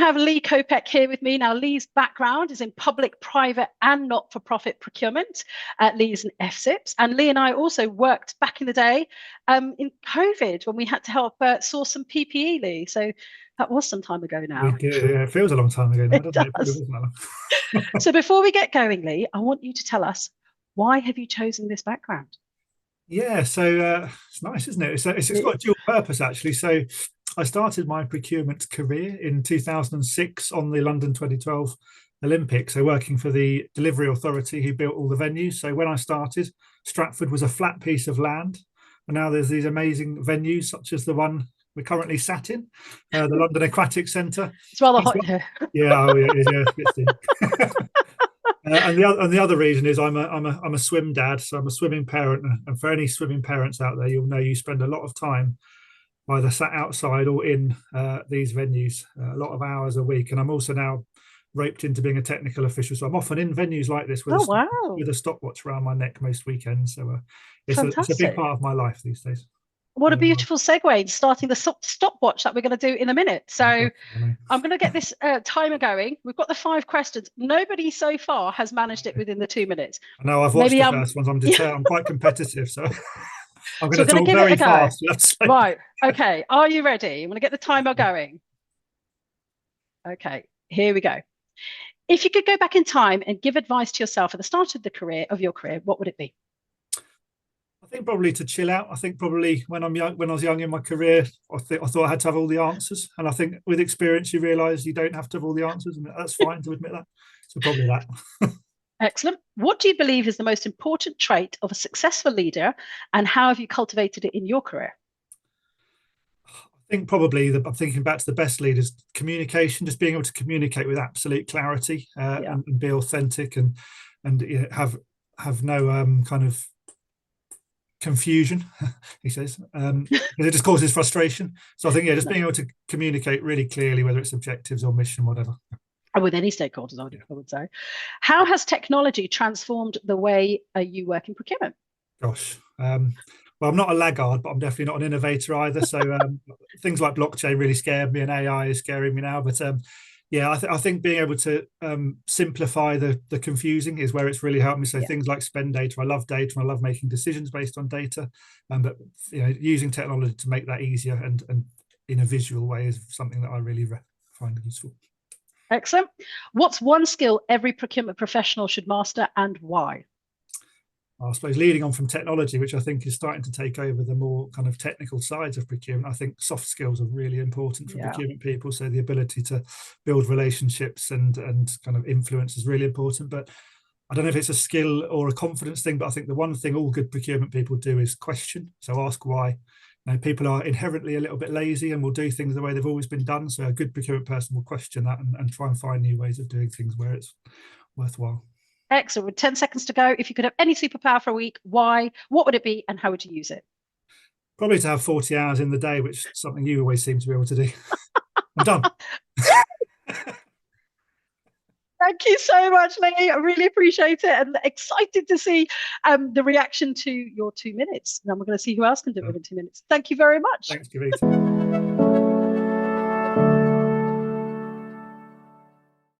have Leigh Kopec here with me. Now, Leigh's background is in public, private and not-for-profit procurement. Leigh's an FSIPS. And Leigh and I also worked back in the day in COVID when we had to help source some PPE, Leigh. So that was some time ago now. We did, yeah. It feels a long time ago now, It doesn't does. it? So before we get going, Leigh, I want you to tell us, why have you chosen this background? Yeah, so it's nice, isn't it? It's got a dual purpose, actually. So I started my procurement career in 2006 on the London 2012 Olympics, so working for the delivery authority who built all the venues. So when I started, Stratford was a flat piece of land, and now there's these amazing venues such as the one we're currently sat in, the London Aquatic Centre. It's rather hot here. Yeah, oh yeah, it's and the other reason is I'm a swim dad, so I'm a swimming parent, and for any swimming parents out there, you'll know you spend a lot of time either sat outside or in these venues, a lot of hours a week. And I'm also now roped into being a technical official, so I'm often in venues like this with a stopwatch around my neck most weekends. So it's a big part of my life these days. What a beautiful segue, starting the stopwatch that we're going to do in a minute. So I'm going to get this timer going. We've got the 5 questions. Nobody so far has managed it within the 2 minutes. I know, I've watched the first ones. I'm determined. I'm quite competitive, so I'm going to talk very fast. Right. Okay. Are you ready? I'm going to get the timer going. Okay. Here we go. If you could go back in time and give advice to yourself at the start of your career, what would it be? I think probably to chill out. I think probably when I was young in my career, I thought I had to have all the answers. And I think with experience, you realise you don't have to have all the answers, and that's fine to admit that. So probably that. Excellent. What do you believe is the most important trait of a successful leader, and how have you cultivated it in your career? I think probably I'm thinking back to the best leaders, communication, just being able to communicate with absolute clarity and be authentic and have no kind of confusion, he says, because it just causes frustration. So I think, just being able to communicate really clearly, whether it's objectives or mission, whatever. And with any stakeholders, I would say. How has technology transformed the way you work in procurement? Gosh, well, I'm not a laggard, but I'm definitely not an innovator either. So things like blockchain really scared me, and AI is scaring me now. But I think being able to simplify the confusing is where it's really helped me. So things like spend data, I love data, and I love making decisions based on data. But using technology to make that easier and in a visual way is something that I really find useful. Excellent. What's one skill every procurement professional should master, and why? I suppose leading on from technology, which I think is starting to take over the more kind of technical sides of procurement, I think soft skills are really important for procurement people. So the ability to build relationships and kind of influence is really important. But I don't know if it's a skill or a confidence thing, but I think the one thing all good procurement people do is question. So ask why. People are inherently a little bit lazy and will do things the way they've always been done. So a good procurement person will question that and try and find new ways of doing things where it's worthwhile. Excellent. With 10 seconds to go, if you could have any superpower for a week, why? What would it be, and how would you use it? Probably to have 40 hours in the day, which is something you always seem to be able to do. I'm done. Thank you so much, Leigh. I really appreciate it, and excited to see the reaction to your 2 minutes. Now we're going to see who else can do it in 2 minutes. Thank you very much. Thanks, Kavita.